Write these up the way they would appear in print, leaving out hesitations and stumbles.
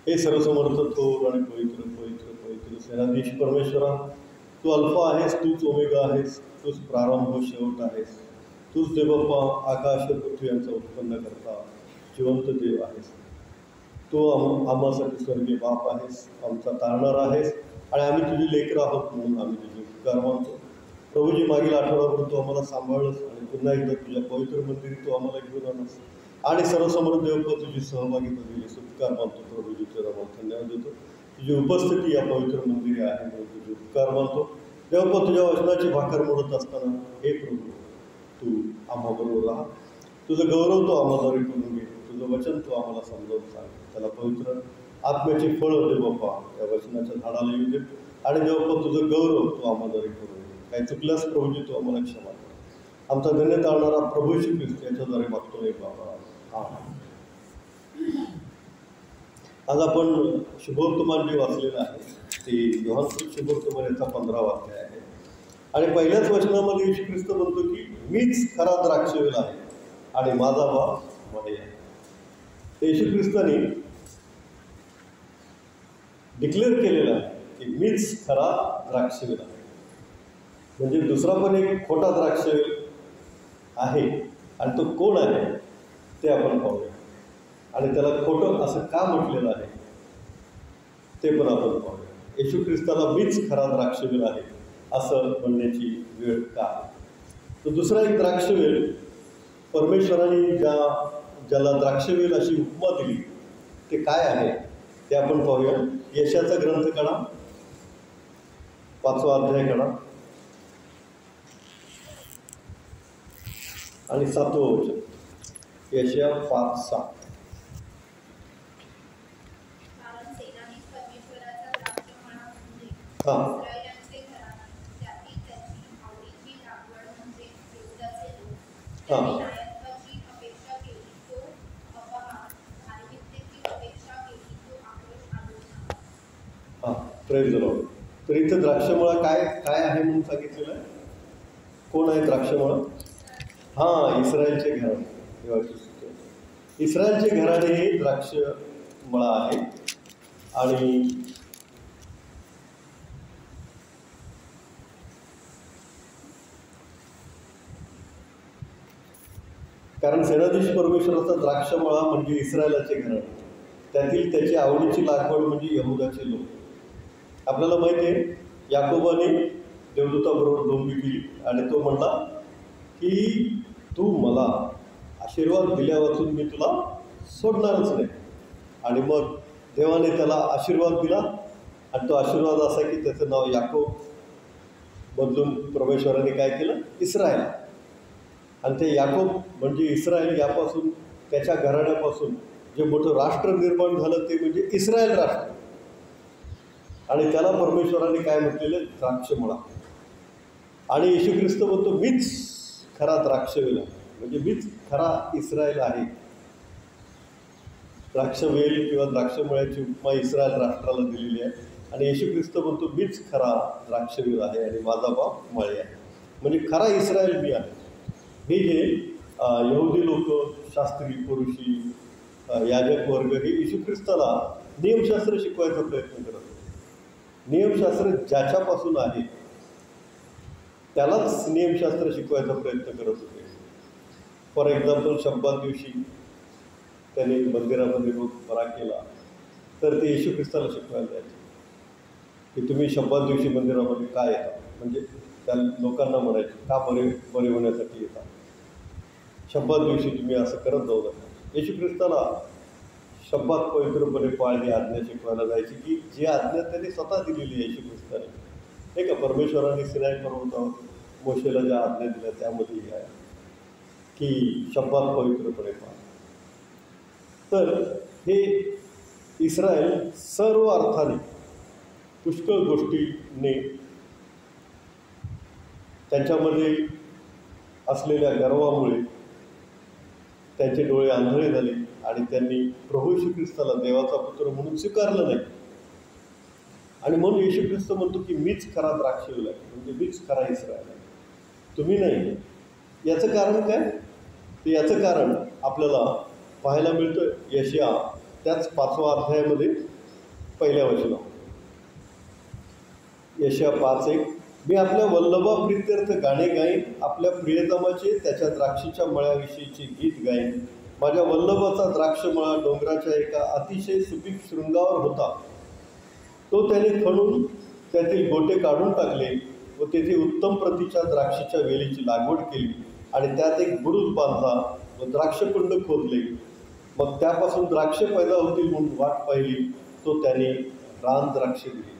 हे सर्वसमर्थ थोर आणि पवित्र पवित्र पवित्र सेनाधीश परमेश्वरा, तू अल्फा आहेस, तूच ओमेगा आहेस, तूच प्रारंभ शेवट आहेस, तूच देवबाप्पा आकाश पृथ्वी यांचा उत्पन्न करता जिवंत देव आहेस. तो आम्हासाठी स्वर्गीय बाप आहेस, आमचा तारणार आहेस आणि आम्ही तुझी लेकरं आहोत म्हणून आम्ही तुझे उपकार मानतो. प्रभूजी, मागील आठवड्याभर तू आम्हाला सांभाळलंस आणि पुन्हा एकदा तुझ्या पवित्र मंदिरी तू आम्हाला घेऊन आणस आणि सर्वसमोर देवप्पा तुझी सहभागिता दिलीस, उपकार मानतो. प्रभूजी तुझा धन्यवाद देतो. तुझी उपस्थिती या पवित्र मंदिरी आहे म्हणून तुझे उपकार मानतो. देवप्पा, तुझ्या वचनाची भाकर मोडत असताना हे प्रभू तू आम्हाबरोबर राहा. तुझं गौरव तो आम्हाद्वारे करून घे. तुझं वचन तू आम्हाला समजावून सांग. त्याला पवित्र आत्म्याची फळं देवप्पा या वचनाच्या झाडाला येऊ दे आणि देवप्पा तुझं गौरव तू आम्हाद्वारे करून घे. काही चुकल्यास प्रभूजी तू आम्हाला क्षमा कर. आमचा धन्य ताळणारा प्रभू श्री ख्रिस्त याच्याद्वारे मागतो एक बाबा. आज आपण शुभवर्तमान जे वाचलेलं आहे ते योहानकृत शुभवर्तमान याचा 15वा अध्याय आहे आणि पहिल्याच वचनामध्ये येशू ख्रिस्त म्हणतो की मीच खरा द्राक्षवेल आहे आणि माझा बाप मळे आहे. येशू ख्रिस्ताने डिक्लेअर केलेलं आहे की मीच खरा द्राक्षवेल आहे. म्हणजे दुसरा पण एक खोटा द्राक्षवेल आहे आणि तो कोण आहे ते आपण पाहूया आणि त्याला खोटं असं का म्हटलेलं आहे ते पण आपण पाहूया. येशू ख्रिस्ताला मीच खरा द्राक्षवेल आहे असं म्हणण्याची वेळ का? तर दुसरा एक द्राक्षवेल परमेश्वराने ज्याला द्राक्षवेल अशी उपमा दिली ते काय आहे ते आपण पाहूया. यशाचा ग्रंथ काढा, 5वा अध्याय काढा आणि 7वं वचन. यशया 5:7. हां हां हां प्रेज द लॉर्ड. तर इथं द्राक्षमळा काय काय आहे म्हणून सांगितलेलं आहे. कोण आहे द्राक्षमळा? हां, इस्रायलचे घराणे. इस्रायलचे घराणे हे द्राक्षमळा आहे आणि कारण सेनाधीश परमेश्वराचा द्राक्षमळा म्हणजे इस्रायलाचे घराणे, त्यातील त्याची आवडीची लागवड म्हणजे यहुदाचे लोक. आपल्याला माहिती आहे याकोबाने देवदूताबरोबर दोंबी केली आणि तो म्हणला की तू मला आशीर्वाद दिल्या वाचून मी तुला सोडणारच नाही. आणि मग देवाने त्याला आशीर्वाद दिला आणि तो आशीर्वाद असा की त्याचं नाव याकोब बदलून परमेश्वराने काय केलं? इस्रायल. आणि ते याकोब म्हणजे इस्रायल, यापासून त्याच्या घराण्यापासून जे मोठं राष्ट्र निर्माण झालं ते म्हणजे इस्रायल राष्ट्र. आणि त्याला परमेश्वराने काय म्हटलेलं? द्राक्षमळा. आणि येशू ख्रिस्त म्हणतो मीच खरा द्राक्षवेल आहे, म्हणजे मीच खरा इस्रायल आहे. द्राक्षवेल किंवा द्राक्षमळ्याची उपमा इस्रायल राष्ट्राला दिलेली आहे आणि येशू ख्रिस्त म्हणतो मीच खरा द्राक्षवेल आहे आणि माझा बाप मळे आहे. म्हणजे खरा इस्रायल मी आहे. हे जे यहुदी लोक, शास्त्री, पुरुषी, याजक वर्ग हे येशू ख्रिस्ताला नियमशास्त्र शिकवायचा प्रयत्न करत होते. नियमशास्त्र ज्याच्यापासून आहे त्यालाच नियमशास्त्र शिकवायचा प्रयत्न करत होते. फॉर एक्झाम्पल, शब्दात दिवशी त्याने मंदिरामध्ये रोज बरा केला तर ते येशू ख्रिस्ताला शिकवायला द्यायचे की तुम्ही शब्दात दिवशी मंदिरामध्ये का येता. म्हणजे त्या लोकांना म्हणायचे का बरे होण्यासाठी येतात. शब्दात दिवशी तुम्ही असं करत जाऊ नका. येशू ख्रिस्ताला शब्दात पवित्रपणे पाळणे आज्ञा शिकवायला जायची की जी आज्ञा त्यांनी स्वतः दिलेली आहे येशू ख्रिस्ताने. नाही का, परमेश्वराने सिनाई पर्वतावर मोशेला ज्या आज्ञा दिल्या त्यामध्ये हे आहे की शब्दात पवित्रपणे पाळ. तर हे इस्रायल सर्व अर्थाने पुष्कळ गोष्टीने त्यांच्यामध्ये असलेल्या गर्वामुळे त्यांचे डोळे आंधळे झाले आणि त्यांनी प्रभू येशू ख्रिस्ताला देवाचा पुत्र म्हणून स्वीकारलं नाही. आणि म्हणून येशू ख्रिस्त म्हणतो की मीच खरा द्राक्षवेल आहे, म्हणजे मीच खरा इस्रायल आहे, तुम्ही नाही. याचं कारण काय? तर याचं कारण आपल्याला पाहायला मिळतं यशया त्याच 5व्या अध्यायामध्ये पहिल्या वचनावर यशया 5:1 मी आपल्या वल्लभा प्रित्यर्थ गाणे गाईन, आपल्या प्रियतमाचे त्याच्या द्राक्षीच्या मळ्याविषयीचे गीत गाईन. माझ्या वल्लभाचा द्राक्षमळा डोंगराच्या एका अतिशय सुपीक शृंगावर होता. तो त्याने खणून त्यातील गोटे काढून टाकले व तेथे उत्तम प्रतीच्या द्राक्षीच्या वेलीची लागवड केली आणि त्यात एक बुरुज बांधला व द्राक्षकुंड खोदले. मग त्यापासून द्राक्षे पैदा होतील म्हणून वाट पाहिली. तो त्याने रान द्राक्षे दिली.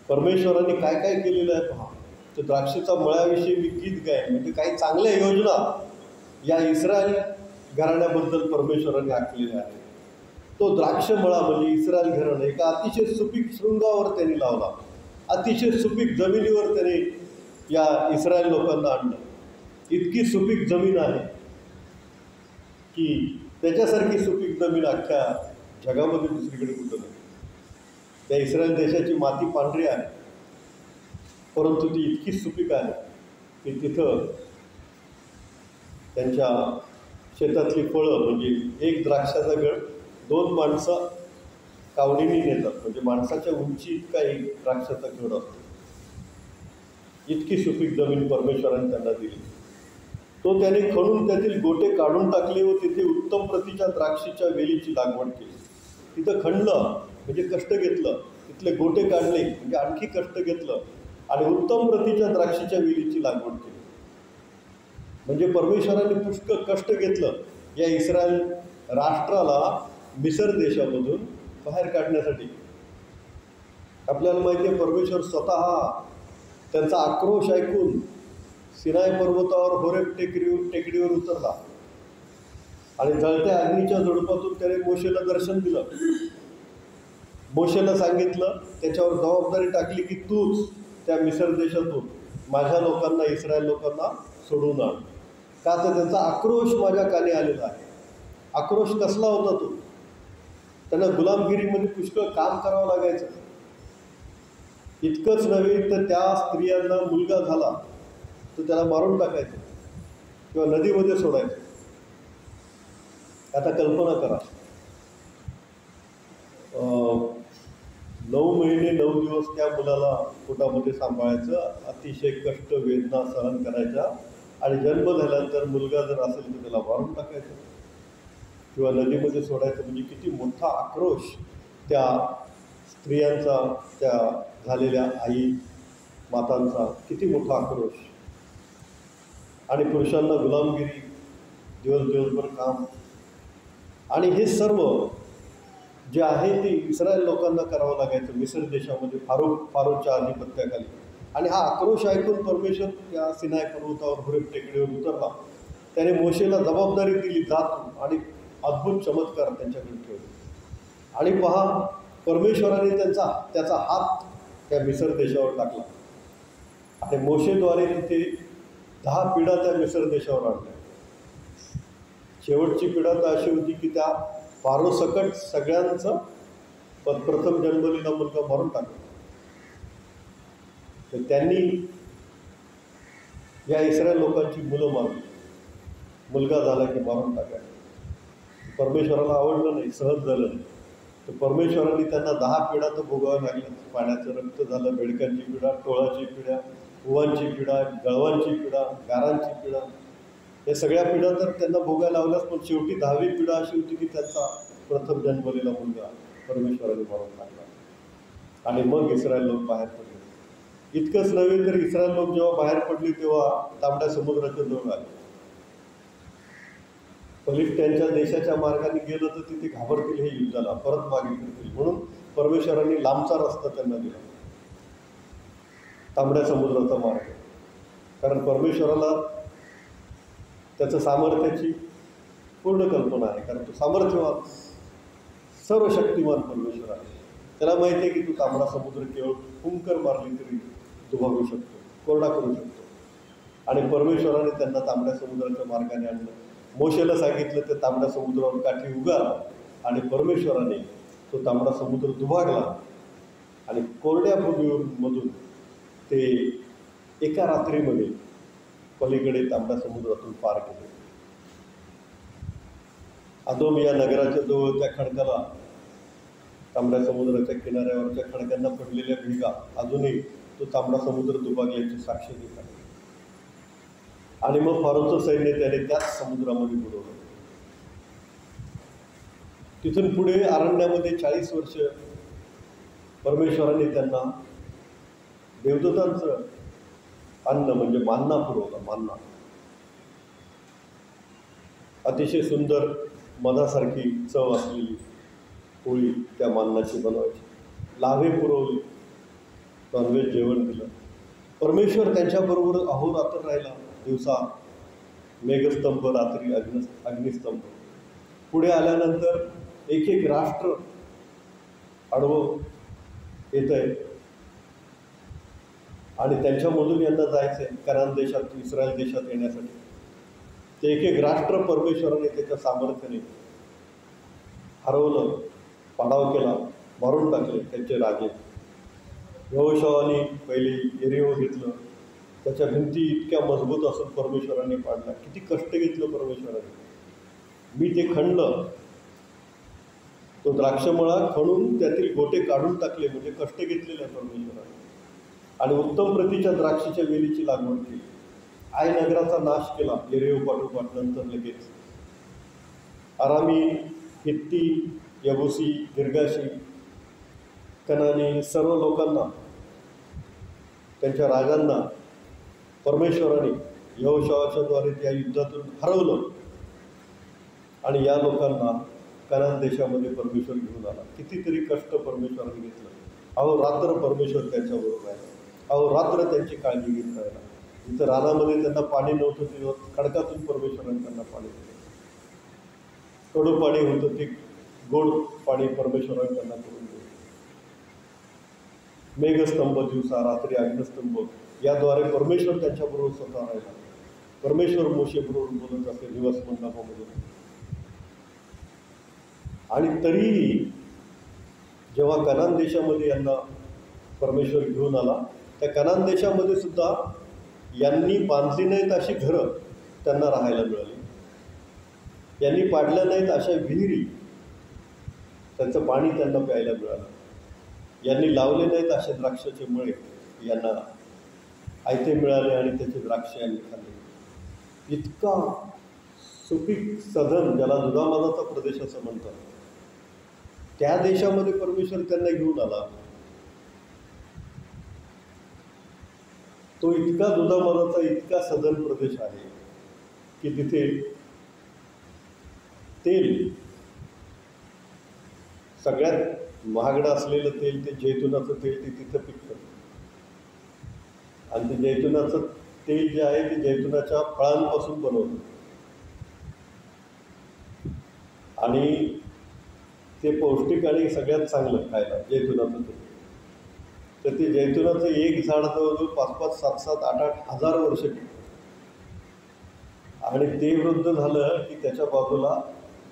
परमेश्वराने काय काय केलेलं आहे पहा. तर द्राक्षेचा मळ्याविषयी मी गीत गायन, म्हणजे काही चांगल्या योजना या इस्रायल घराण्याबद्दल परमेश्वराने आखलेल्या आहेत. तो द्राक्षमळा म्हणजे इस्रायल घराणं एका अतिशय सुपीक शृंगावर त्यांनी लावला. अतिशय सुपीक जमिनीवर त्याने या इस्रायल लोकांना आणलं. इतकी सुपीक जमीन आहे की त्याच्यासारखी सुपीक जमीन अख्ख्या जगामध्ये दुसरीकडे कुठं नाही. त्या इस्रायल देशाची माती पांढरी आहे, परंतु ती इतकी सुपीक आहे की तिथं त्यांच्या शेतातली फळं म्हणजे एक द्राक्षाचा गड 2 माणसं कावडीने नेतात. म्हणजे माणसाच्या उंची इतका एक द्राक्षाचा गड असतो. इतकी सुपीक जमीन परमेश्वराने त्यांना दिली. तो त्याने खणून त्यातील गोटे काढून टाकले व तिथे उत्तम प्रतीच्या द्राक्षीच्या वेलीची लागवड केली. तिथं खणलं म्हणजे कष्ट घेतलं, तिथले गोटे काढले म्हणजे आणखी कष्ट घेतलं आणि उत्तम प्रतीच्या द्राक्षीच्या वेलीची लागवड केली. म्हणजे परमेश्वराने पुष्कळ कष्ट घेतलं या इस्रायल राष्ट्राला मिसर देशामधून बाहेर काढण्यासाठी. आपल्याला माहिती आहे परमेश्वर स्वतः त्यांचा आक्रोश ऐकून सिनाय पर्वतावर होरेब टेकडीवर उतरला आणि जळत्या अग्नीच्या झुडपातून त्याने मोशेला दर्शन दिलं. मोशेला सांगितलं, त्याच्यावर जबाबदारी टाकली की तूच त्या मिसर देशातून माझ्या लोकांना इस्रायल लोकांना सोडून आण. का तर त्यांचा आक्रोश माझ्या कानी आलेला आहे. आक्रोश कसला होता तो? त्यांना गुलामगिरीमध्ये पुष्कळ काम करावं लागायचं. इतकंच नव्हे तर त्या स्त्रियांना मुलगा झाला तर त्याला मारून टाकायचं किंवा नदीमध्ये सोडायचं. आता कल्पना करा, 9 महिने 9 दिवस त्या मुलाला पोटामध्ये सांभाळायचं, अतिशय कष्ट वेदना सहन करायच्या आणि जन्म झाल्यानंतर मुलगा जर असेल तर त्याला मारून टाकायचं किंवा नदीमध्ये सोडायचं. म्हणजे किती मोठा आक्रोश त्या स्त्रियांचा, त्या झालेल्या आई मातांचा किती मोठा आक्रोश. आणि पुरुषांना गुलामगिरी, दिवसभर काम. आणि हे सर्व जे आहे ते इस्रायल लोकांना करावं लागायचं मिसर देशामध्ये फारोच्या आधिपत्याखाली. आणि हा आक्रोश ऐकून परमेश्वर या सिनाय पर्वतावर होरेब टेकडीवर उतरला. त्याने मोशेला जबाबदारी दिली, जात आणि अद्भुत चमत्कार त्यांच्याकडे ठेवले. आणि पहा, परमेश्वराने त्याचा हात त्या मिसर देशावर टाकला आणि मोशेद्वारे तिथे 10 पिढा त्या मिसर देशावर आणल्या. शेवटची पिढा तर अशी होती की त्या फारोसकट सगळ्यांचं प्रथम जन्मलेला मुलगा मारून टाकला. तर त्यांनी या इस्रायल लोकांची मुलं मारली. मुलगा झाला की मारून टाकायला. परमेश्वराला आवडलं नाही, सहज झालं नाही. तर परमेश्वराने त्यांना 10 पिढा तर भोगाव्या लागल्या. पाण्याचं रक्त झालं, बेडकांची पिढा, टोळाची पिढा, उवांची पिढा, गळवांची पिढा, गारांची पिढा, या सगळ्या पिढ्या तर त्यांना भोगायला लावल्याच. पण शेवटी 10वी पिढा अशी होती की त्यांचा प्रथम जन्मलेला मुलगा परमेश्वराने मारून टाकला आणि मग इस्रायल लोक बाहेर पडले. इतकंच नव्हे तर इस्रायल लोक जेव्हा बाहेर पडले तेव्हा तांबड्या समुद्राच्या जवळ आले. फलिस्त्यांच्या देशाच्या मार्गाने गेलं तर तिथे घाबरतील हे युद्धाला, परत मागे फिरतील. म्हणून परमेश्वरांनी लांबचा रस्ता त्यांना दिला, तांबड्या समुद्राचा मार्ग. कारण परमेश्वराला त्याचं सामर्थ्याची पूर्ण कल्पना आहे. कारण तो सामर्थ्यवान, सर्व शक्तिमान परमेश्वर आहे. त्याला माहिती आहे की तू तांबडा समुद्र केवळ फुंकर मारली तरी दुभागू शकतो, कोरडा करू शकतो. आणि परमेश्वराने त्यांना तांबड्या समुद्राच्या मार्गाने आणलं. मोशेला सांगितलं ते तांबड्या समुद्रावर काठी उगाला आणि परमेश्वराने तो तांबडा समुद्र दुभागला आणि कोरड्या भूमीमधून ते एका रात्रीमध्ये पलीकडे तांबड्या समुद्रातून पार केले. अदोम या नगराच्या जवळ त्या खडकाला तांबड्या समुद्राच्या किनाऱ्यावरच्या खडकांना पडलेल्या भेगा अजूनही तो तांबडा समुद्र दुभागल्याची साक्ष देत आहे. आणि मग फारोचं सैन्य त्याने त्याच समुद्रामध्ये बुडवलं. तिथून पुढे अरण्यामध्ये 40 वर्ष परमेश्वराने त्यांना देवदूतांचं अन्न म्हणजे मान्ना पुरवला. मान्ना अतिशय सुंदर मधासारखी चव असलेली पोळी त्या मान्नाची बनवायची. लावे पुरवली, नॉनव्हेज जेवण दिलं. परमेश्वर त्यांच्याबरोबर अहोरात्र राहिला. दिवसा मेघस्तंभ, रात्री अग्निस्तंभ. पुढे आल्यानंतर एक एक राष्ट्र आडवं येत आहे आणि त्यांच्यामधून यांना जायचं आहे कनान देशात, इस्रायल देशात येण्यासाठी. ते एक एक राष्ट्र परमेश्वराने त्याच्या सामर्थ्याने हरवलं, पाडाव केला, मारून टाकले त्यांचे राजे. यहोशुआने पहिले यरीहो घेतलं. त्याच्या भिंती इतक्या मजबूत असून परमेश्वराने पाडला. किती कष्ट घेतलं परमेश्वराने. मी ते खणलं, तो द्राक्षमळा खणून त्यातील गोटे काढून टाकले, म्हणजे कष्ट घेतलेले आहे परमेश्वराने. आणि उत्तम प्रतीच्या द्राक्षीच्या वेलीची लागवड केली. आय नगराचा नाश केला यरीहो पाठोपाठ. नंतर लगेच आरामी, हित्ती, यबुसी, गिर्गाशी, कनानी सर्व लोकांना, त्यांच्या राजांना परमेश्वराने यहोशुआच्याद्वारे त्या युद्धातून हरवलं आणि या लोकांना कनान देशामध्ये परमेश्वर घेऊन आला. कितीतरी कष्ट परमेश्वराने घेतलं. अहोरात्र परमेश्वर त्यांच्याबरोबर राहिला. अहोरात्र त्यांची काळजी घेत राहिला. इथं रानामध्ये त्यांना पाणी नव्हतं, तेव्हा खडकातून परमेश्वराने त्यांना पाणी दिलं. कडू पाणी होतं, ते गोड पाणी परमेश्वराने त्यांना करून दिलं. मेघस्तंभ दिवसा, रात्री अग्निस्तंभ, याद्वारे परमेश्वर त्यांच्याबरोबर स्वतः राहिला. परमेश्वर मोशेबरोबर बोलत असे निवास मंडपामध्ये. आणि तरीही जेव्हा कनान देशामध्ये यांना परमेश्वर घेऊन आला, त्या कनान देशामध्ये सुद्धा यांनी बांधली नाहीत अशी घरं त्यांना राहायला मिळाली. यांनी पाडल्या नाहीत अशा विहिरी, त्यांचं पाणी त्यांना प्यायला मिळालं. यांनी लावले नाहीत असे द्राक्षाचे मळे यांना आयते मिळाले आणि त्याचे द्राक्ष यांनी खाल्ले. इतका सुपीक सधन, ज्याला दुधामादाचा प्रदेश असं म्हणतात, त्या देशामध्ये परमेश्वर त्यांना घेऊन आला. तो इतका दुधामादाचा, इतका सधन प्रदेश आहे की तिथे तेल, सगळ्यात महागडं असलेलं तेल, ते जैतुनाचं तेल, ते तिथं पिकतं. आणि ते जैतुनाचं तेल जे आहे ते जैतुनाच्या फळांपासून बनवतं. आणि ते पौष्टिक आणि सगळ्यात चांगलं खायला जैतुनाचं तेल. तर ते जैतुनाचं एक झाड जवळजवळ 5-5, 7-7, 8-8 हजार वर्ष टिकतं. आणि ते वृद्ध झालं की त्याच्या बाजूला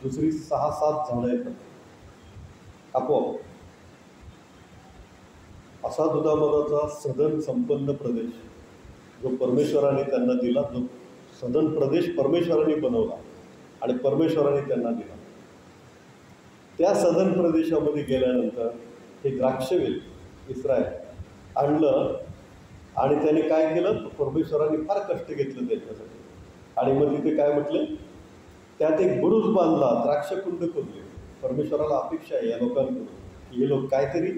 दुसरी 6-7 झाडं येतात आपोआप. असा दुधामधाचा सदन संपन्न प्रदेश जो परमेश्वराने त्यांना दिला, जो सदन प्रदेश परमेश्वराने बनवला आणि परमेश्वराने त्यांना दिला. त्या सदन प्रदेशामध्ये गेल्यानंतर हे द्राक्षवेल इस्रायल आणलं आणि त्याने काय केलं, परमेश्वराने फार कष्ट घेतलं त्याच्यासाठी. आणि मग तिथे काय म्हटले, त्यात एक बुरुज बांधला, द्राक्षकुंड खोदले. परमेश्वराला अपेक्षा आहे या लोकांकडून की हे लोक काहीतरी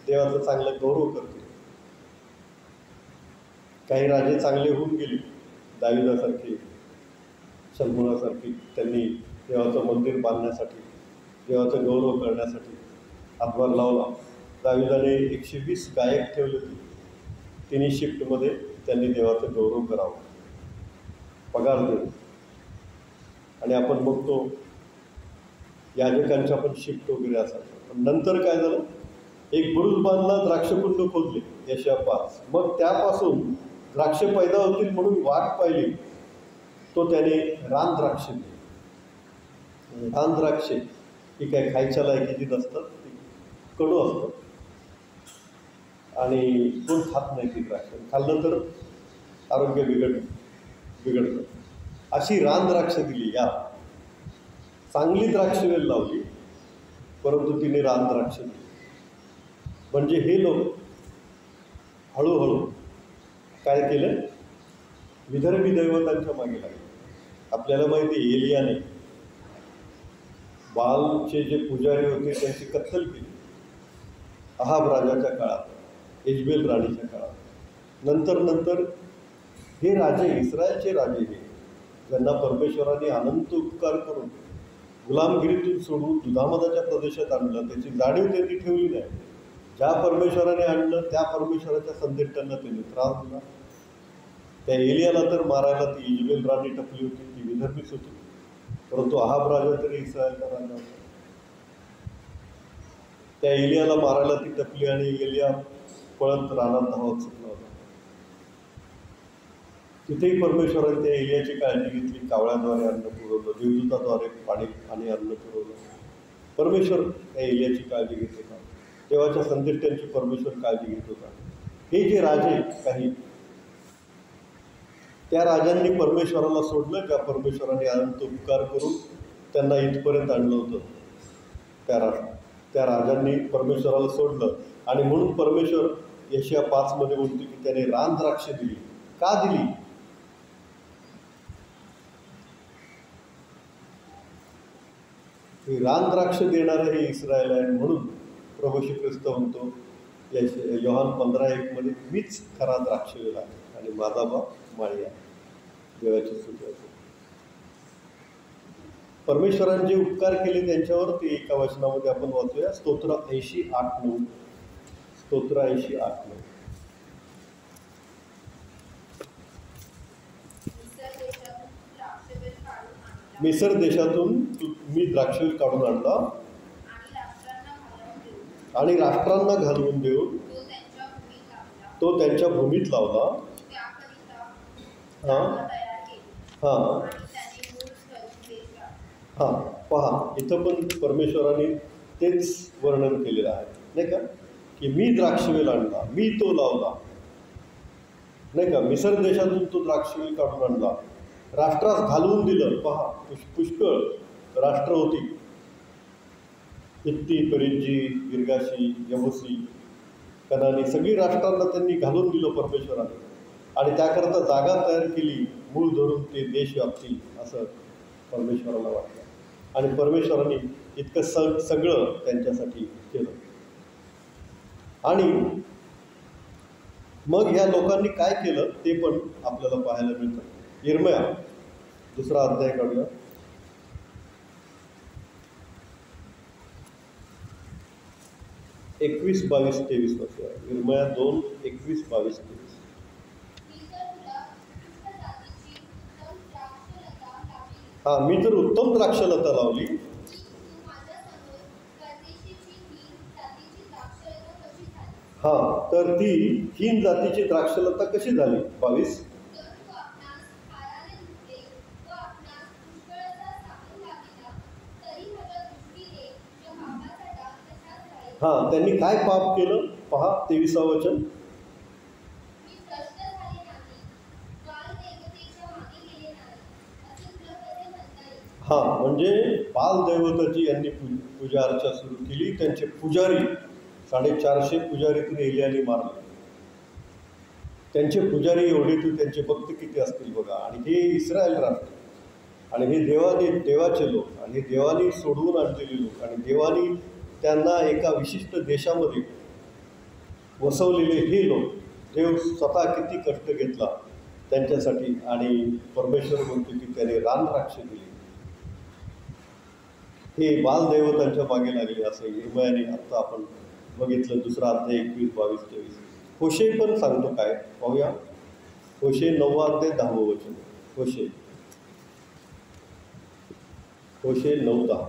देवाचा चांगला गौरव करतील. काही राजे चांगले होऊन गेले, दाविदासारखे, शल्मोनासारखे. त्यांनी देवाचं मंदिर बांधण्यासाठी, देवाचं गौरव करण्यासाठी हातभार लावला. दाविदाने 120 गायक ठेवले होते. तिन्ही शिफ्टमध्ये त्यांनी देवाचं गौरव करावं, पगार देऊ. आणि आपण बघतो याजकांच्या पण शिफ्ट वगैरे असायचं. पण नंतर काय झालं, एक बुरुज बांधला, द्राक्षकुंड खोदले, यशया 5. मग त्यापासून द्राक्ष पैदा होतील म्हणून वाट पाहिली, तो त्याने रान द्राक्ष दिली. रान द्राक्षे ही काय खायच्या लायकीची नसतात, ती कडू असतात आणि कोण खात नाही ती द्राक्ष. खाल्लं तर आरोग्य बिघडतं. अशी रान द्राक्ष दिली. या चांगली द्राक्षवेल लावली, परंतु तिने रान द्राक्ष दिली. म्हणजे हे लोक हळूहळू काय केलं, विदर्भी दैवतांच्या मागे लागले. आपल्याला माहिती आहे एलियाने बालचे जे पुजारी होते त्यांची कत्तल केली अहाब राजाच्या काळात, इजबेल राणीच्या काळात. नंतर हे राजे, इस्रायलचे राजे, हे ज्यांना परमेश्वराने अनंत उपकार करून गुलामगिरीतून सोडून दुधामधाच्या प्रदेशात आणलं, त्याची जाणीव त्यांनी ठेवली नाही. ज्या परमेश्वराने आणलं त्या परमेश्वराच्या संदेष्टांना त्यांनी त्रास दिला. त्या एलियाला तर मारायला ती इजबेल राणी टपली होती, ती विदर्भीच होती, परंतु अहाब राजा तरी इस्रायलचा राजा होता. त्या एलियाला मारायला ती टपली आणि एलिया पळत रानात धावत सुटला होता. तिथेही परमेश्वराने त्या एलियाची काळजी घेतली. कावळ्याद्वारे अन्न पुरवलं, देवदूताद्वारे पाणी आणि अन्न पुरवलं. परमेश्वर त्या एलियाची काळजी घेत होता. देवाच्या संदेष्टांची परमेश्वर काळजी घेत होता. हे जे राजे काही, त्या राजांनी परमेश्वराला सोडलं, ज्या परमेश्वराने अनंत उपकार करून त्यांना इथपर्यंत आणलं होतं. त्या राजांनी परमेश्वराला सोडलं आणि म्हणून परमेश्वर यशाया 5 म्हणतो की त्याने रान द्राक्ष दिली. का दिली? रान द्राक्ष देणारं हे इस्रायल आहे. म्हणून प्रभू श्री ख्रिस्त म्हणतो योहान 15:1 मीच खरा द्राक्षवेल आहे आणि माझा बाप माळी आहे. देवाची स्तुती असो. परमेश्वराने जे उपकार केले त्यांच्यावर ते एका वचनामध्ये आपण वाचूया. स्तोत्र 80:8-9. स्तोत्र 80:8-9. मिसर देशातून मी द्राक्षवेल काढून आणला आणि राष्ट्रांना घालवून देऊन तो त्यांच्या भूमीत लावला. हां पहा, इथं पण परमेश्वराने तेच वर्णन केलेलं आहे, नाही का, की मी द्राक्षवेल आणला, मी तो लावला, नाही का. मिसर देशातून तो द्राक्षवेल काढून आणला, राष्ट्रास घालवून दिलं. पहा, पुष्कळ राष्ट्र होती, हित्ती, पेरिज्जी, गिर्गाशी, यबुसी, कनानी, सगळी राष्ट्रांना त्यांनी घालून दिलं परमेश्वराने. आणि त्याकरता जागा तयार केली, मूळ धरून ते देश व्यापतील असं परमेश्वराला वाटलं. आणि परमेश्वराने इतकं सगळं त्यांच्यासाठी केलं. आणि मग ह्या लोकांनी काय केलं ते पण आपल्याला पाहायला मिळतं. यिर्मया 2 अध्याय काढूया. 21, 22, 23 वाचूया. यिर्मया 2, 21, 22, 23. मी तर उत्तम द्राक्षलता लावली. तर ती हीन जातीची द्राक्षलता कशी झाली? 22. त्यांनी काय पाप केलं? पहा 23वा वचन. म्हणजे बाल दैवताची यांनी पूजा अर्चा सुरू केली. त्यांचे पुजारी 450 पुजारी तर एलियाने मारले. त्यांचे पुजारी एवढे तर त्यांचे भक्त किती असतील बघा. आणि हे इस्रायल राष्ट्र आणि हे देवाचे लोक आणि हे देवानी सोडवून आणलेले लोक आणि देवानी त्यांना एका विशिष्ट देशामध्ये वसवलेले हे लोक. देव स्वतः किती कष्ट घेतला त्यांच्यासाठी. आणि परमेश्वर म्हणतो की त्याने रान द्राक्ष दिली. हे बालदैवतांच्या मागे लागले असं यिर्मयाने आत्ता आपण बघितलं. 2 अध्याय 21, 22, 23. होशे पण सांगतो काय पाहूया. होशे 9 अध्याय 10 वचन. होशे 9:10.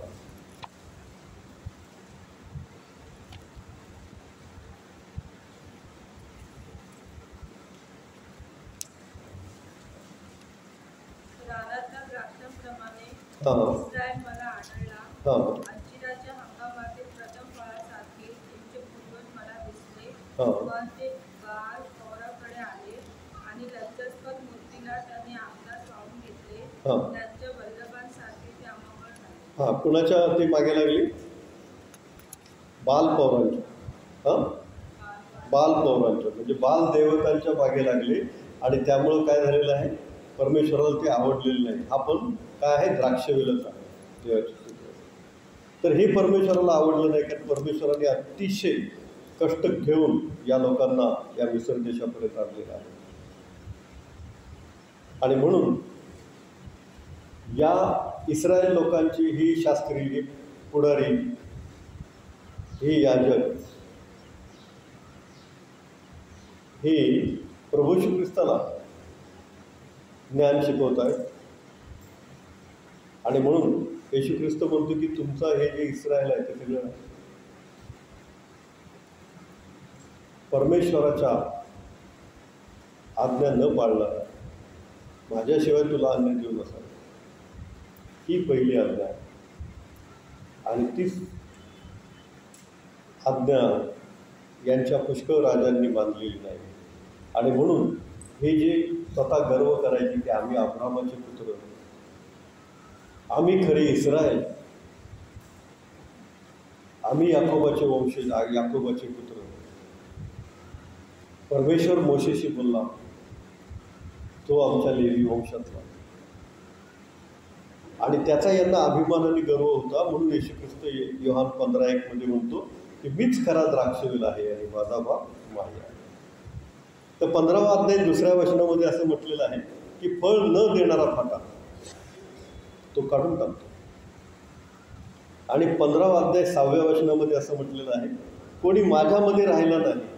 इस्रायल मला आढळला. अंजिराच्या हंगामातील प्रथम फळासारखे त्यांचे पूर्वज मला दिसले. पण ते बाल पौराकडे आले आणि लज्जास्पद मूर्तीला त्यांनी आपल्यास वाहून घेतले. त्यांच्या वल्लभांसारखे ते अमंगळ झाले. कुणाच्या ते मागे लागले? बाल पौरांच्या. बाल पौरांच्या म्हणजे बाल देवतांच्या मागे लागले आणि त्यामुळं काय झालेलं आहे, परमेश्वराला ते आवडलेलं नाही. हा पण काय आहे, द्राक्षवेलच आहे देवाची स्तुती. तर हे परमेश्वराला आवडलं नाही, कारण परमेश्वराने अतिशय कष्ट घेऊन या लोकांना या मिसर देशापर्यंत आणलेलं आहे. आणि म्हणून या इस्रायल लोकांची ही शास्त्री, ही पुढारी, ही याजक, ही प्रभू श्री ख्रिस्ताला ज्ञान शिकवत आहेत. आणि म्हणून येशू ख्रिस्त म्हणतो की तुमचं हे जे इस्रायल आहे ते सगळं परमेश्वराच्या आज्ञा न पाळणार, माझ्याशिवाय तुला अन्न देऊ नका, ही पहिली आज्ञा आहे. आणि तीच आज्ञा यांच्या पुष्कळ राजांनी मानलेली नाही. आणि म्हणून हे जे स्वतः गर्व करायचे की आम्ही अब्रामाचे पुत्र, आम्ही खरे इस्रायल, आम्ही याकोबाचे वंशज, याकोबाचे पुत्र. परमेश्वर मोशेशी बोलला, तो आमच्या लेवी वंशातला. आणि त्याचा यांना अभिमानाने गर्व होता. म्हणून येशू ख्रिस्त योहान 15:1 मध्ये म्हणतो की मीच खरा द्राक्षवेल आहे आणि माझा बाप माही आहे. तर 15वा अध्याय 2ऱ्या वचनामध्ये असं म्हटलेलं आहे की फळ न देणारा फाटा तो काढून टाकतो. आणि 15वा अध्याय 6व्या वचनामध्ये असं म्हटलेलं आहे, कोणी माझ्यामध्ये राहिला नाही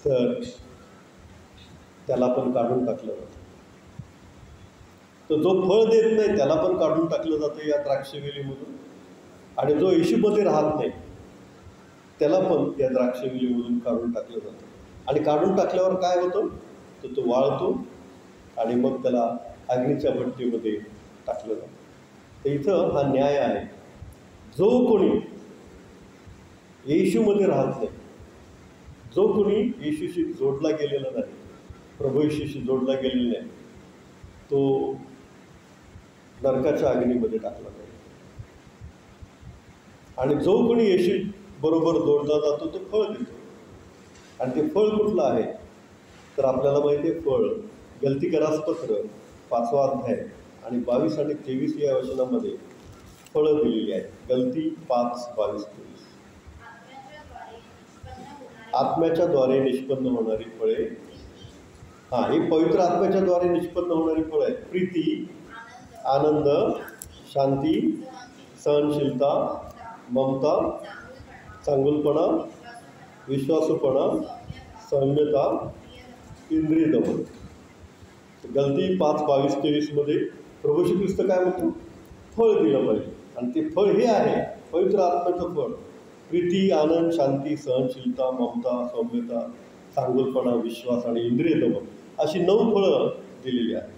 तर त्याला पण काढून टाकलं जातं. तर जो फळ देत नाही त्याला पण काढून टाकलं जातं या द्राक्षवेलीमधून. आणि जो येशूमध्ये राहत नाही त्याला पण या द्राक्षवेलीमधून काढून टाकलं जातं. आणि काढून टाकल्यावर काय होतं, तर तो वाळतो आणि मग त्याला अग्नीच्या भट्टीमध्ये टाकलं जातं. तर इथं हा न्याय आहे. जो कोणी येशूमध्ये राहत नाही, जो कोणी येशूशी जोडला गेलेला नाही, प्रभू येशूशी जोडला गेलेला नाही, तो नरकाच्या अग्नीमध्ये टाकला जाईल. आणि जो कोणी येशू बरोबर जोडला जातो तो फळ देतो. आणि ते फळ कुठलं आहे तर आपल्याला माहिती आहे, फळ गलतीकरास पत्र 5वा अध्याय आणि 22 आणि 23 या वचनामध्ये फळं दिलेली आहेत. गलती 5:22-23. आत्म्याच्या द्वारे निष्पन्न होणारी फळे. ही पवित्र आत्म्याच्या द्वारे निष्पन्न होणारी फळं आहेत. प्रीती, आनंद, शांती, सहनशीलता, ममता, चांगुलपणा, विश्वासूपणा, सौम्यता, इंद्रिय दमन. गलती 5:22-23 मध्ये प्रभू श्री ख्रिस्त काय म्हणतो, फळ दिलं पाहिजे. आणि ते फळ हे आहे पवित्र आत्म्याचं फळ. प्रीती, आनंद, शांती, सहनशीलता, ममता, सौम्यता, चांगुलपणा, विश्वास आणि इंद्रिय दमन, अशी 9 फळं दिलेली आहेत.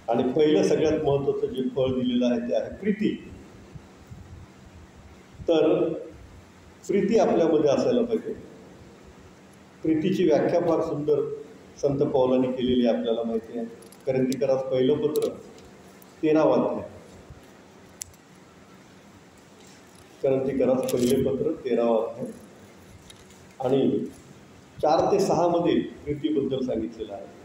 आणि पहिलं सगळ्यात महत्त्वाचं जे फळ दिलेलं आहे ते आहे प्रीती. तर प्रीती आपल्यामध्ये असायला पाहिजे. प्रीतीची व्याख्या फार सुंदर संत पौलांनी केलेली आपल्याला माहिती आहे. कोरिन्थीकरास पहिलं पत्र 13वा अध्याय. कोरिन्थीकरास पहिले पत्र 13वा अध्याय आणि 4 ते 6 मध्ये प्रीतीबद्दल सांगितलेलं आहे.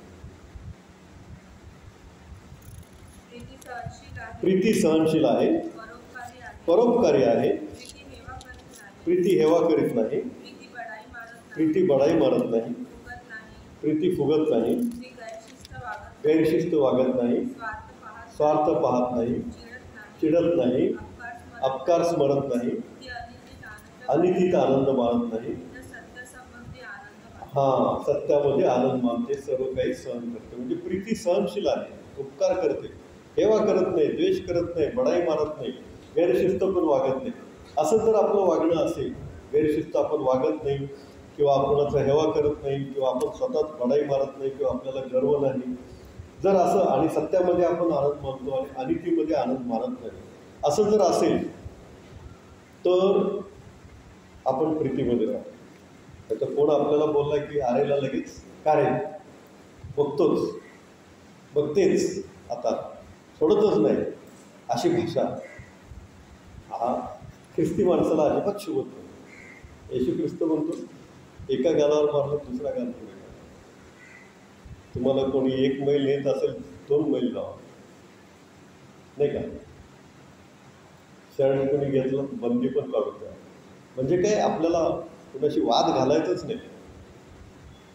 प्रीती सहनशील आहे, परोपकारी आहे, प्रीती हेवा करीत नाही, प्रीती बडाई मारत नाही, प्रीती फुगत नाही, गैरशिस्त वागत नाही, स्वार्थ पाहत नाही, चिडत नाही, अपकार स्मरत नाही, अनितीत आनंद मानत नाही, सत्यामध्ये आनंद मानते, सर्व काही सहन करते. म्हणजे प्रीती सहनशील आहे, उपकार करते, हेवा करत नाही, द्वेष करत नाही, बडाई मारत नाही, गैरशिस्त पण वागत नाही. असं जर आपलं वागणं असेल, गैरशिस्त आपण वागत नाही किंवा आपणाचा हेवा करत नाही किंवा आपण स्वतःच बडाई मारत नाही किंवा आपल्याला गर्व नाही, जर असं, आणि सत्यामध्ये आपण आनंद मानतो आणि अनितीमध्ये आनंद मानत नाही, असं जर असेल तर आपण प्रीतीमध्ये राहतो. तर कोण आपल्याला बोलला की आरेला लगेच का रे बघतेच आता सोडतच नाही, अशी भाषा ख्रिस्ती माणसाला अजिबात शोभत नाही. येशू ख्रिस्त म्हणतो एका गालावर मारलं दुसरा गाल पुढे करा. तुम्हाला कोणी 1 मैल नेत असेल 2 मैल लावा, नाही का. शर्ट कोणी घेतलं बंदी पण काढून द्या. म्हणजे काय, आपल्याला कुणाशी वाद घालायचंच नाही.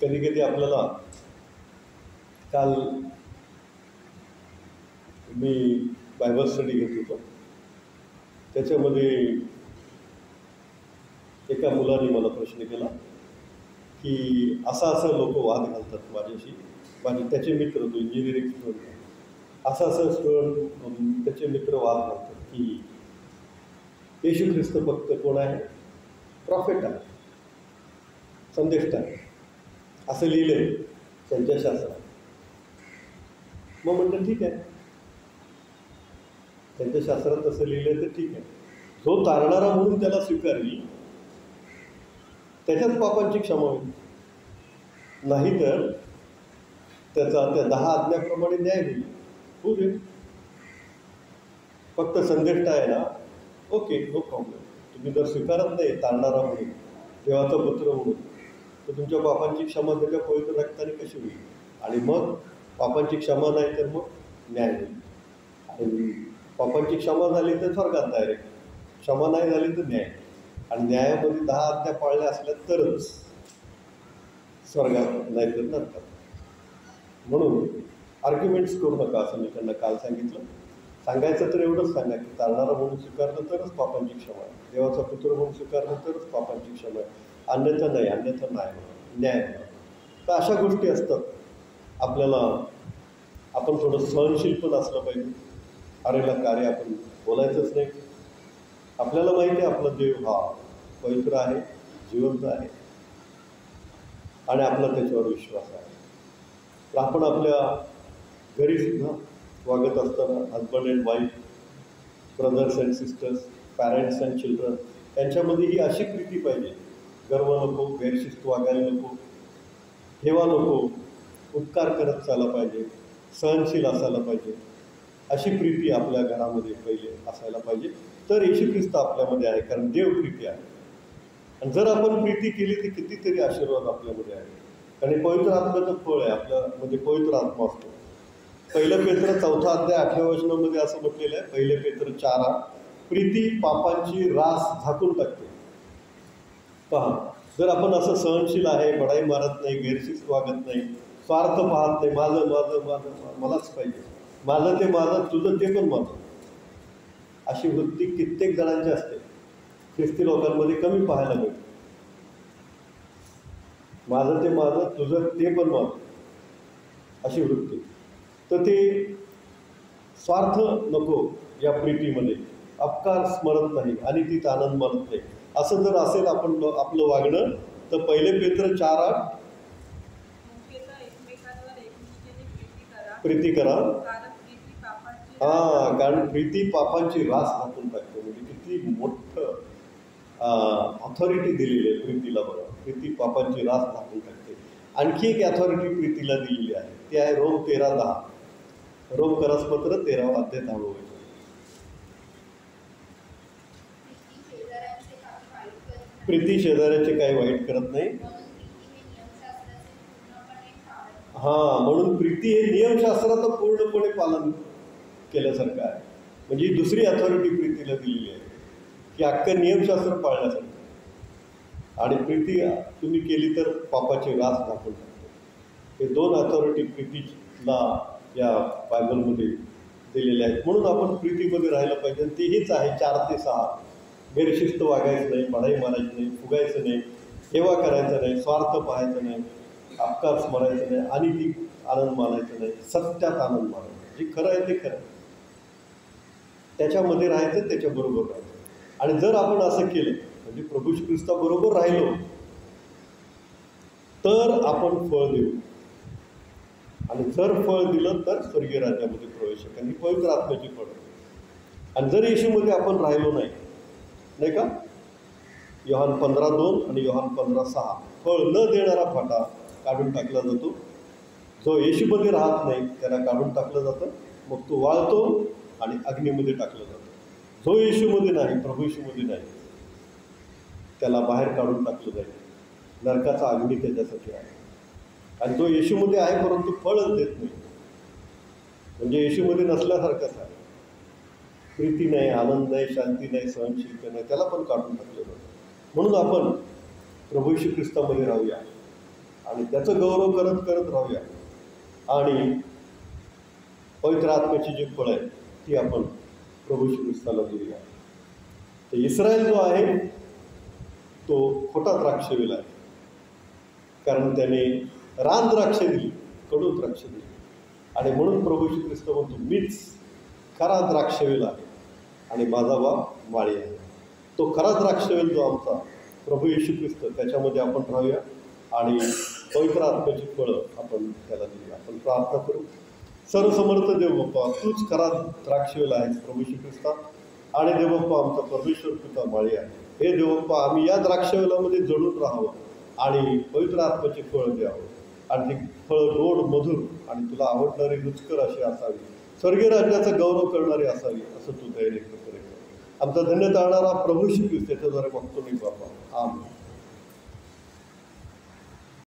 कधी कधी आपल्याला, काल मी बायबल स्टडी घेत होतो, त्याच्यामध्ये एका मुलाने मला प्रश्न केला की असं लोक वाद घालतात माझ्याशी. त्याचे मित्र, तो इंजिनिअरिंग स्टुडंट, असं स्टुडंट त्याचे मित्र वाद घालतात की येशू ख्रिस्त फक्त कोण आहे, प्रॉफेट आहे, संदेष्ट आहे, असं लिहिलंय त्यांच्या शास्त्रात. मग म्हटलं ठीक आहे, त्यांच्या शास्त्रात तसं लिहिलंय तर ठीक आहे. जो तारणारा म्हणून त्याला स्वीकारली त्याच्याच पापांची क्षमा होईल, नाहीतर त्याचा त्या 10 आज्ञाप्रमाणे न्याय होईल. होऊ दे, फक्त संदेष्ट आहे ना, ओके, नो प्रॉब्लेम. तुम्ही जर स्वीकारत नाही तारणारा म्हणून, देवाचा पुत्र म्हणून, तर तुमच्या पापांची क्षमा त्याच्या पवित्र रक्ताने कशी होईल. आणि मग पापांची क्षमा नाही तर मग न्याय होईल. आणि पापांची क्षमा झाली तर स्वर्गात डायरेक्ट, क्षमा नाही झाली तर न्याय. आणि न्यायामध्ये 10 आज्ञा पाळल्या असल्या तरच स्वर्गात, नाही तर नरकात. म्हणून आर्ग्युमेंट्स करू नका, असं मी त्यांना काल सांगितलं. सांगायचं तर एवढंच सांगा की तारणारा म्हणून स्वीकारलं तरच पापांची क्षमा आहे, देवाचा पुत्र म्हणून स्वीकारलं तरच पापांची क्षमा आहे, अन्यथा नाही, अन्यथा नाही, न्याय. तर अशा गोष्टी असतात. आपल्याला, आपण थोडं सहनशील पण असलं पाहिजे. अरेला कार्य आपण बोलायचंच नाही. आपल्याला माहिती आहे आपला देव हा पवित्र आहे, जिवंत आहे, आणि आपला त्याच्यावर विश्वास आहे. तर आपण आपल्या घरीसुद्धा वागत असताना husband and wife, brothers and sisters, parents and children, यांच्यामध्ये ही अशी प्रीती पाहिजे. गर्व नको, गैरशिस्त वागायला नको, हेवा नको, उपकार करत चालला पाहिजे, सहनशील असायला पाहिजे. अशी प्रीती आपल्या घरामध्ये पहिले असायला पाहिजे. तर येशू ख्रिस्त आपल्यामध्ये आहे, कारण देव प्रीती आहे. आणि जर आपण प्रीती केली तर कितीतरी आशीर्वाद आपल्यामध्ये आहे. कारण पवित्र आत्म्याचं फळ आहे आपल्यामध्ये, पवित्र आत्मा असतो. 1 पेत्र 4 अध्याय 8व्या वचनामध्ये असं म्हटलेलं आहे, 1 पेत्र 4:8, प्रीती पापांची रास झाकून टाकते. पहा, जर आपण असं सहनशील आहे, बडाई मारत नाही, गैरशिस्त वागत नाही, स्वार्थ पाहत नाही, माझं माझं माझं मलाच पाहिजे, माझं ते माझं, तुझं ते पण माझं, अशी वृत्ती कित्येक जणांची असते. ख्रिस्ती लोकांमध्ये कमी पाहायला मिळते. माझं ते माझं, तुझं ते पण माझं, अशी वृत्ती. तर ते स्वार्थ नको या प्रीतीमध्ये, अपकार स्मरत नाही आणि तीच आनंद मानत नाही. असं जर असेल आपण आपलं वागणं, तर 1 पेत्र 4:8, प्रीती करा, कारण प्रीती पापांची रास हातून टाकते. म्हणजे किती मोठं ऑथॉरिटी दिलेली आहे प्रीतीला. बघा, प्रीती पापांची रास झाकून टाकते. आणखी एक ऑथॉरिटी प्रीतीला दिलेली आहे, ती आहे रोम 13:10, रोम करसपत्र 13 अध्याय 10 वचन. प्रीती शेजाऱ्याचे काही वाईट करत नाही. म्हणून प्रीती हे नियमशास्त्राचं पूर्णपणे पालन केल्यासारखं आहे. म्हणजे दुसरी अथॉरिटी प्रीतीला दिलेली आहे की अख्खं नियमशास्त्र पाळण्यासाठी. आणि प्रीती तुम्ही केली तर पापाची रास दाखवून टाकते. हे 2 अथॉरिटी प्रीतीला या बायबलमध्ये दिलेल्या आहेत. म्हणून आपण प्रीतीमध्ये राहायला पाहिजे. आणि ती हीच आहे 4 ते 6, गैरशिस्त वागायचं नाही, बडाई मारायची नाही, फुगायचं नाही, हेवा करायचं नाही, स्वार्थ पाहायचं नाही, अपकार स्मरायचं नाही, आणि ती आनंद मानायचं नाही, सत्यात आनंद मानायचा. जे खरं आहे ते खरं, त्याच्यामध्ये राहायचं, त्याच्याबरोबर राहायचं. आणि जर आपण असं केलं, म्हणजे प्रभू ख्रिस्ताबरोबर राहिलो, तर आपण फळ देऊ. आणि जर फळ दिलं तर स्वर्गीय राज्यामध्ये प्रवेश आहे, कारण ही पवित्र आत्म्याची फळ. आणि जर येशूमध्ये आपण राहिलो नाही, नाही का, योहान 15:2 आणि योहान 15:6, फळ न देणारा फाटा काढून टाकला जातो. जो येशूमध्ये राहत नाही त्याला काढून टाकलं जातं, मग तो वाळतो आणि अग्नीमध्ये टाकलं जातं. जो येशूमध्ये नाही, प्रभू येशूमध्ये नाही, त्याला बाहेर काढून टाकलं जाईल. नरकाचा अग्नी त्याच्यासाठी आहे. आणि तो येशूमध्ये आहे, परंतु फळच देत नाही. म्हणजे येशूमध्ये नसल्यासारखाच आहे. प्रीती नाही, आनंद नाही, शांती नाही, सहनशीलता नाही, त्याला पण काढून टाकलेलं. म्हणून आपण प्रभू येशू ख्रिस्तामध्ये राहूया आणि त्याचं गौरव करत करत राहूया. आणि पवित्र आत्म्याची जी फळं आहे ती आपण प्रभू येशू ख्रिस्ताला देऊया. तर इस्रायल जो आहे तो खोटा द्राक्षवेल आहे, कारण त्याने रान द्राक्ष दिली, कडू द्राक्ष दिली. आणि म्हणून प्रभू येशू ख्रिस्त म्हणतो, मीच खरा द्राक्षवेल आहे आणि माझा बाप माळी आहे. तो खरा द्राक्षवेल जो आमचा प्रभू येशू ख्रिस्त, त्याच्यामध्ये आपण राहूया आणि पवित्र आत्म्याची फळं आपण त्याला देऊया. आपण प्रार्थना करू. सर्वसमर्थ देव बाप्पा, तूच खरा द्राक्षवेल आहेस प्रभू येशू ख्रिस्ता, आणि देवबाप्पा आमचा परमेश्वर पिता माळी आहे. हे देवबाप्पा, आम्ही या द्राक्षवेलामध्ये जडून राहावं आणि पवित्र आत्म्याची फळं द्यावं, आणि ती फळं गोड, मधुर आणि तुला आवडणारी, रुचकर अशी असावी, स्वर्गीय राज्याचा गौरव करणारी असावी, असं तू तयारी कर. आमचा धन्य ताळणारा प्रभू येशू ख्रिस्त, त्याच्याद्वारे मागतो मी बाप्पा. आमेन.